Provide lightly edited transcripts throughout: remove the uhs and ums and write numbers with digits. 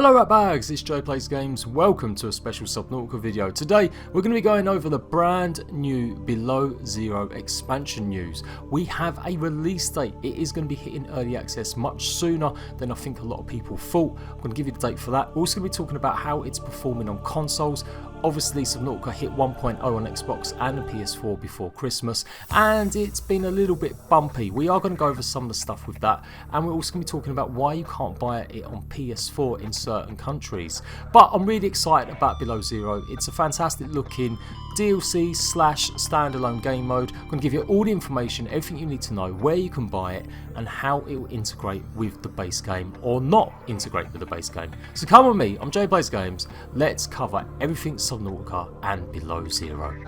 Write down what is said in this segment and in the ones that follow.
Hello Ratbags, it's Jade Plays Games. Welcome to a special Subnautica video. Today we're going to be going over the brand new Below Zero expansion news. We have a release date. It is going to be hitting early access much sooner than I think a lot of people thought. I'm going to give you the date for that. We're also going to be talking about how it's performing on consoles. Obviously Subnautica hit 1.0 on Xbox and the PS4 before Christmas, and it's been a little bit bumpy. We are going to go over some of the stuff with that, and we're also going to be talking about why you can't buy it on PS4 in certain countries. But I'm really excited about Below Zero. It's a fantastic looking DLC slash standalone game mode. I'm going to give you all the information, everything you need to know, where you can buy it and how it will integrate with the base game or not integrate with the base game. So come with me, I'm Jade Plays Games. Let's cover everything Subnautica and Below Zero.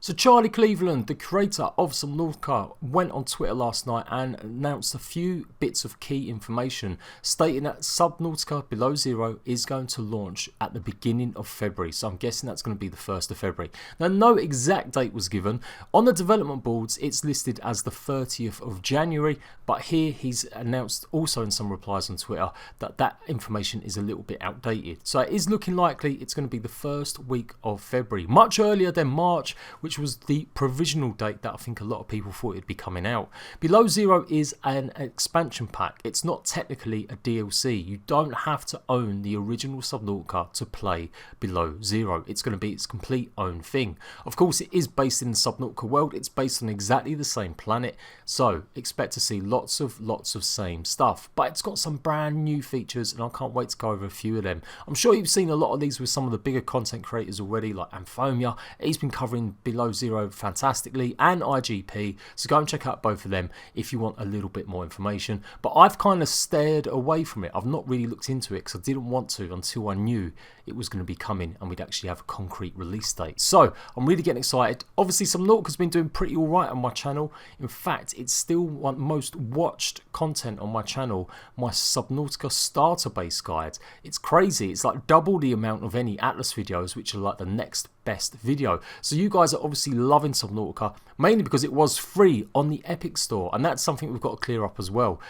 So Charlie Cleveland, the creator of Subnautica, went on Twitter last night and announced a few bits of key information, stating that Subnautica Below Zero is going to launch at the beginning of February. So I'm guessing that's going to be the 1st of February. Now, no exact date was given. On the development boards, it's listed as the 30th of January, but here he's announced also in some replies on Twitter that that information is a little bit outdated. So it is looking likely it's going to be the first week of February, much earlier than March, which was the provisional date that I think a lot of people thought it'd be coming out. Below Zero is an expansion pack. It's not technically a DLC. You don't have to own the original Subnautica to play Below Zero. It's going to be its complete own thing. Of course, it is based in the Subnautica world. It's based on exactly the same planet, so expect to see lots of same stuff. But it's got some brand new features, and I can't wait to go over a few of them. I'm sure you've seen a lot of these with some of the bigger content creators already, like Amphomia. He's been covering Below Zero fantastically, and IGP, so go and check out both of them if you want a little bit more information. But I've kind of stared away from it. I've not really looked into it because I didn't want to until I knew it was going to be coming and we'd actually have a concrete release date. So I'm really getting excited. Obviously Subnautica's been doing pretty alright on my channel. In fact, it's still one of the most watched content on my channel, my Subnautica starter base guide. It's crazy. It's like double the amount of any Atlas videos, which are like the next best video. So you guys are obviously loving Subnautica, mainly because it was free on the Epic Store, and that's something we've got to clear up as well.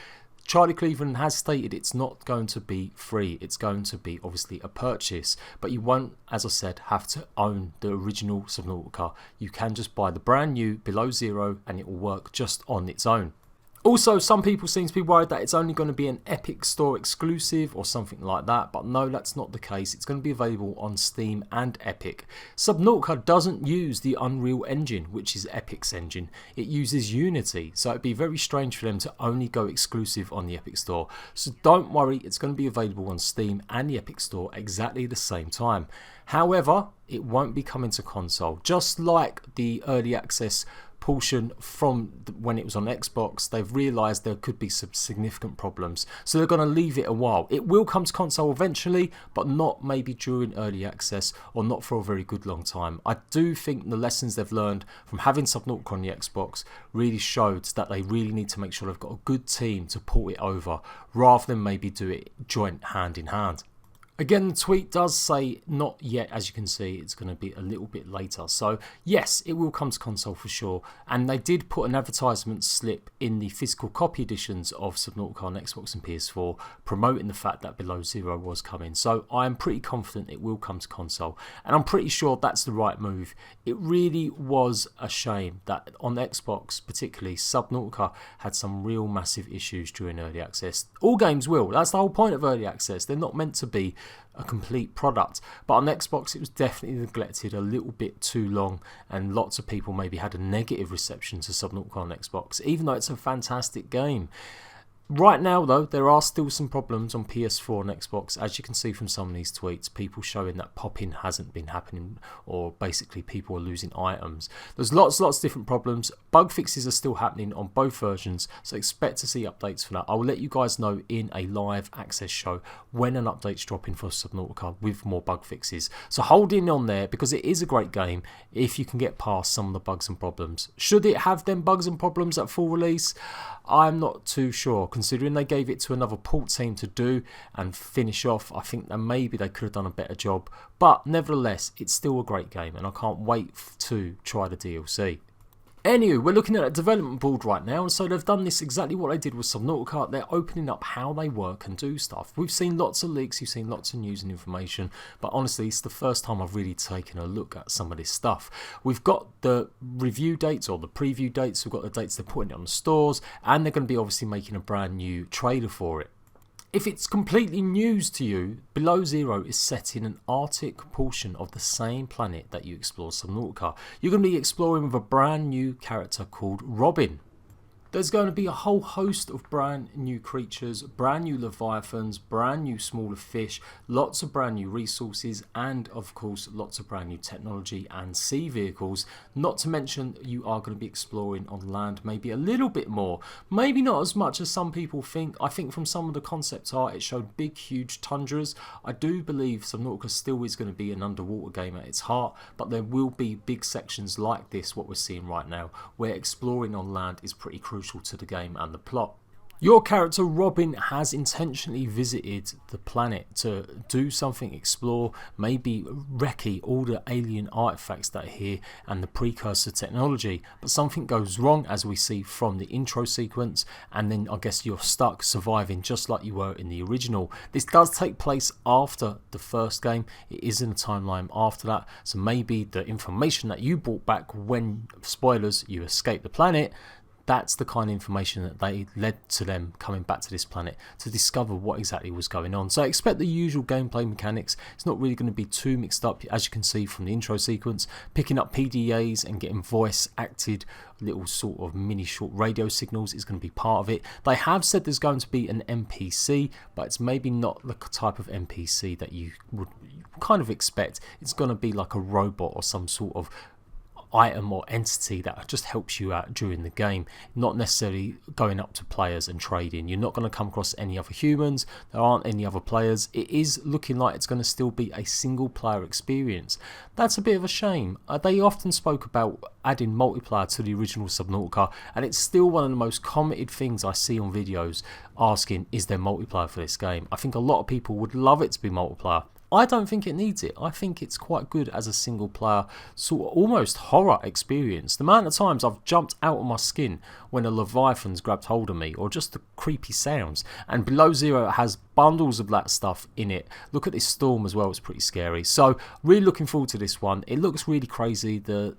Charlie Cleveland has stated it's not going to be free. It's going to be obviously a purchase, but you won't, as I said, have to own the original Subnautica. You can just buy the brand new Below Zero and it will work just on its own. Also, some people seem to be worried that it's only going to be an Epic Store exclusive or something like that, but no, that's not the case. It's going to be available on Steam and Epic. Subnautica doesn't use the Unreal Engine, which is Epic's engine. It uses Unity, so it'd be very strange for them to only go exclusive on the Epic Store. So don't worry, it's going to be available on Steam and the Epic Store exactly the same time. However, it won't be coming to console, just like the early access portion from when it was on Xbox. They've realised there could be some significant problems, so they're going to leave it a while. It will come to console eventually, but not maybe during early access or not for a very good long time. I do think the lessons they've learned from having Subnautica on the Xbox really showed that they really need to make sure they've got a good team to port it over, rather than maybe do it joint hand in hand. Again, the tweet does say not yet. As you can see, it's going to be a little bit later. So yes, it will come to console for sure. And they did put an advertisement slip in the physical copy editions of Subnautica on Xbox and PS4 promoting the fact that Below Zero was coming. So I am pretty confident it will come to console. And I'm pretty sure that's the right move. It really was a shame that on Xbox particularly, Subnautica had some real massive issues during early access. All games will. That's the whole point of early access. They're not meant to be a complete product, but on Xbox it was definitely neglected a little bit too long, and lots of people maybe had a negative reception to Subnautica on Xbox, even though it's a fantastic game. Right now though, there are still some problems on PS4 and Xbox, as you can see from some of these tweets, people showing that pop-in hasn't been happening, or basically people are losing items. There's lots of different problems. Bug fixes are still happening on both versions, so expect to see updates for that. I will let you guys know in a live access show when an update's dropping for Subnautica with more bug fixes. So hold in on there, because it is a great game if you can get past some of the bugs and problems. Should it have them bugs and problems at full release? I'm not too sure, considering they gave it to another port team to do and finish off. I think that maybe they could have done a better job, but nevertheless it's still a great game and I can't wait to try the DLC. Anyway, we're looking at a development board right now, and so they've done this exactly what they did with Subnautica. They're opening up how they work and do stuff. We've seen lots of leaks, you've seen lots of news and information, but honestly, it's the first time I've really taken a look at some of this stuff. We've got the review dates or the preview dates, we've got the dates they're putting it on the stores, and they're going to be obviously making a brand new trailer for it. If it's completely news to you, Below Zero is set in an Arctic portion of the same planet that you explore Subnautica. You're going to be exploring with a brand new character called Robin. There's going to be a whole host of brand new creatures, brand new leviathans, brand new smaller fish, lots of brand new resources, and of course lots of brand new technology and sea vehicles. Not to mention you are going to be exploring on land maybe a little bit more, maybe not as much as some people think. I think from some of the concept art it showed big huge tundras. I do believe Subnautica still is going to be an underwater game at its heart, but there will be big sections like this, what we're seeing right now, where exploring on land is pretty crucial to the game and the plot. Your character Robin has intentionally visited the planet to do something, explore, maybe recce all the alien artifacts that are here and the precursor technology, but something goes wrong as we see from the intro sequence, and then I guess you're stuck surviving just like you were in the original. This does take place after the first game, it is in a timeline after that, so maybe the information that you brought back when, spoilers, you escaped the planet, that's the kind of information that they led to them coming back to this planet to discover what exactly was going on. So expect the usual gameplay mechanics. It's not really going to be too mixed up, as you can see from the intro sequence. Picking up PDAs and getting voice acted little sort of mini short radio signals is going to be part of it. They have said there's going to be an NPC, but it's maybe not the type of NPC that you would kind of expect. It's going to be like a robot or some sort of item or entity that just helps you out during the game, not necessarily going up to players and trading. You're not going to come across any other humans, there aren't any other players. It is looking like it's going to still be a single player experience. That's a bit of a shame. They often spoke about adding multiplayer to the original Subnautica, and it's still one of the most commented things I see on videos asking, is there multiplayer for this game? I think a lot of people would love it to be multiplayer. I don't think it needs it. I think it's quite good as a single player sort of almost horror experience. The amount of times I've jumped out of my skin when a leviathan's grabbed hold of me, or just the creepy sounds, and Below Zero has bundles of that stuff in it. Look at this storm as well, it's pretty scary. So really looking forward to this one. It looks really crazy. The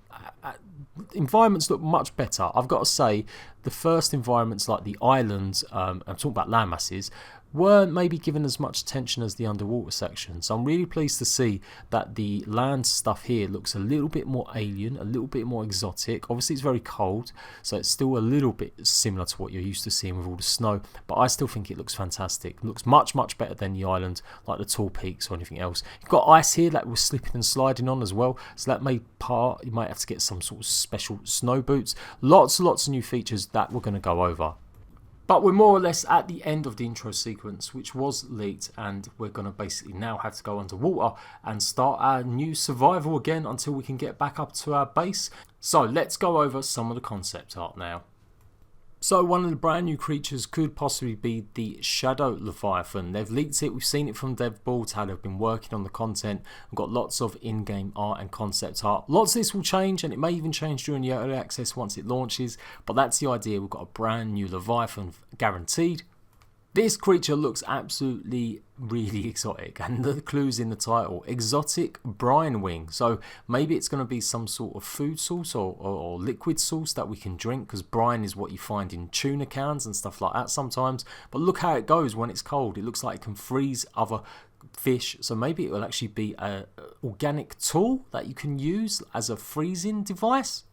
environments look much better. I've got to say, the first environments like the islands, I'm talking about land masses, weren't maybe given as much attention as the underwater section. So I'm really pleased to see that the land stuff here looks a little bit more alien, a little bit more exotic. Obviously it's very cold, so it's still a little bit similar to what you're used to seeing with all the snow, but I still think it looks fantastic. It looks much better than the island, like the tall peaks or anything else. You've got ice here that we're slipping and sliding on as well, so that may part, you might have to get some sort of special snow boots. Lots of new features that we're going to go over. But we're more or less at the end of the intro sequence, which was leaked, and we're going to basically now have to go underwater and start our new survival again until we can get back up to our base. So let's go over some of the concept art now. So one of the brand new creatures could possibly be the Shadow Leviathan. They've leaked it, we've seen it from dev boards, how they've been working on the content. We've got lots of in-game art and concept art. Lots of this will change, and it may even change during the early access once it launches, but that's the idea. We've got a brand new Leviathan guaranteed. This creature looks absolutely really exotic, and the clue's in the title, exotic brine wing. So maybe it's going to be some sort of food source or liquid source that we can drink, because brine is what you find in tuna cans and stuff like that sometimes. But look how it goes when it's cold. It looks like it can freeze other fish, so maybe it will actually be an organic tool that you can use as a freezing device.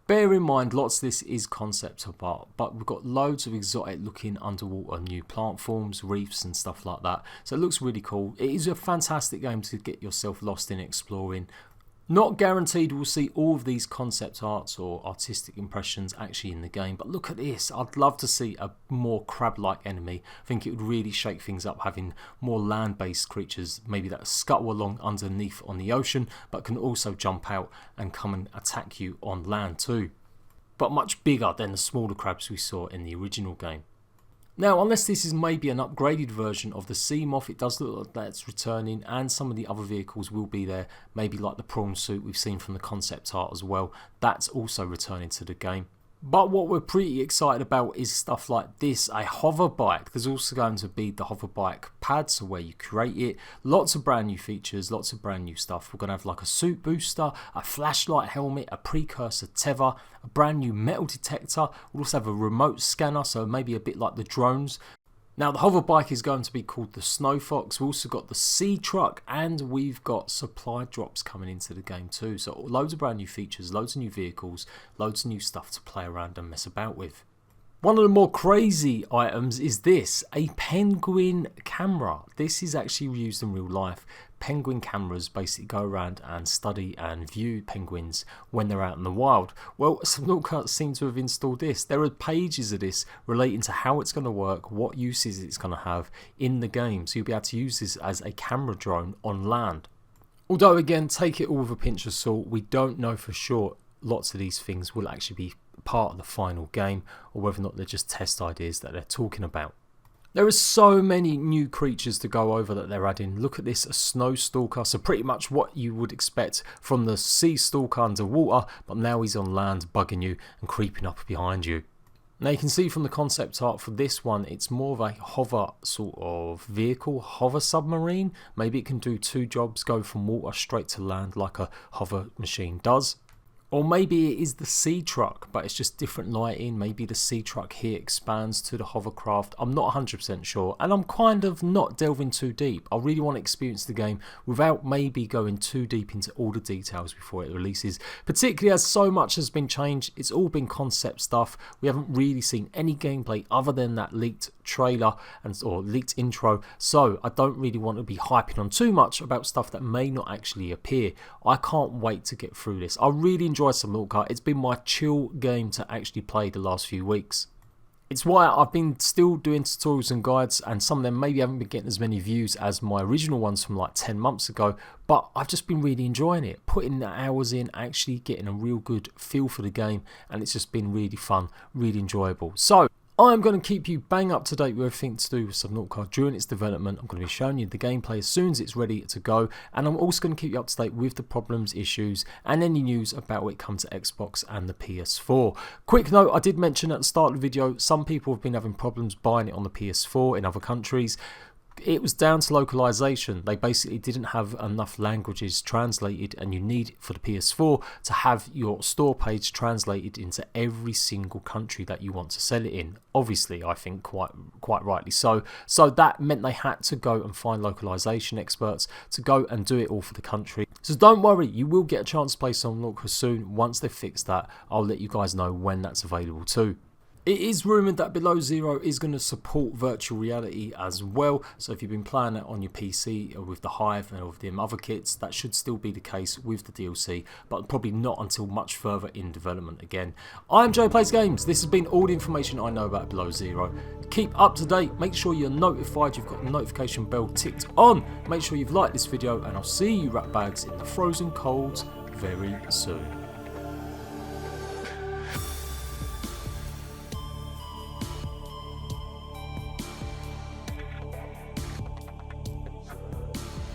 Bear in mind, lots of this is concept art, but we've got loads of exotic looking underwater new plant forms, reefs and stuff like that. So it looks really cool. It is a fantastic game to get yourself lost in exploring. Not guaranteed we'll see all of these concept arts or artistic impressions actually in the game, but look at this. I'd love to see a more crab-like enemy. I think it would really shake things up, having more land-based creatures, maybe that scuttle along underneath on the ocean, but can also jump out and come and attack you on land too. But much bigger than the smaller crabs we saw in the original game. Now, unless this is maybe an upgraded version of the Sea Moth, it does look like that's returning, and some of the other vehicles will be there, maybe like the prawn suit we've seen from the concept art as well. That's also returning to the game. But what we're pretty excited about is stuff like this, a hover bike. There's also going to be the hover bike pad, so where you create it. Lots of brand new features, lots of brand new stuff. We're going to have like a suit booster, a flashlight helmet, a precursor tether, a brand new metal detector. We'll also have a remote scanner, so maybe a bit like the drones. Now, the hover bike is going to be called the Snow Fox. We've also got the Sea Truck, and we've got supply drops coming into the game too. So loads of brand new features, loads of new vehicles, loads of new stuff to play around and mess about with. One of the more crazy items is this, a penguin camera. This is actually used in real life. Penguin cameras basically go around and study and view penguins when they're out in the wild. Well, Subnautica seem to have installed this. There are pages of this relating to how it's going to work, what uses it's going to have in the game. So you'll be able to use this as a camera drone on land. Although again, take it all with a pinch of salt. We don't know for sure lots of these things will actually be part of the final game, or whether or not they're just test ideas that they're talking about. There are so many new creatures to go over that they're adding. Look at this, a snow stalker. So pretty much what you would expect from the sea stalker underwater, but now he's on land bugging you and creeping up behind you. Now you can see from the concept art for this one, it's more of a hover sort of vehicle, hover submarine. Maybe it can do two jobs, go from water straight to land like a hover machine does. Or maybe it is the Sea Truck, but it's just different lighting. Maybe the Sea Truck here expands to the hovercraft. I'm not 100% sure, and I'm kind of not delving too deep. I really want to experience the game without maybe going too deep into all the details before it releases, particularly as so much has been changed. It's all been concept stuff. We haven't really seen any gameplay other than that leaked trailer or leaked intro, so I don't really want to be hyping on too much about stuff that may not actually appear. I can't wait to get through this. I really enjoy Subnautica. It's been my chill game to actually play the last few weeks. It's why I've been still doing tutorials and guides, and some of them maybe haven't been getting as many views as my original ones from like 10 months ago, but I've just been really enjoying it, putting the hours in, actually getting a real good feel for the game, and it's just been really fun, really enjoyable. So I'm going to keep you bang up to date with everything to do with Subnautica during its development. I'm going to be showing you the gameplay as soon as it's ready to go, and I'm also going to keep you up to date with the problems, issues, and any news about when it comes to Xbox and the PS4. Quick note, I did mention at the start of the video, some people have been having problems buying it on the PS4 in other countries. It was down to localization. They basically didn't have enough languages translated, and you need for the PS4 to have your store page translated into every single country that you want to sell it in. Obviously, I think quite rightly so. So that meant they had to go and find localization experts to go and do it all for the country. So don't worry, you will get a chance to play Subnautica soon. Once they've fixed that, I'll let you guys know when that's available too. It is rumoured that Below Zero is going to support virtual reality as well, so if you've been playing it on your PC or with the Hive and with the other kits, that should still be the case with the DLC, but probably not until much further in development again. I'm Jade Plays Games. This has been all the information I know about Below Zero. Keep up to date, make sure you're notified, you've got the notification bell ticked on, make sure you've liked this video, and I'll see you rat bags in the frozen colds very soon.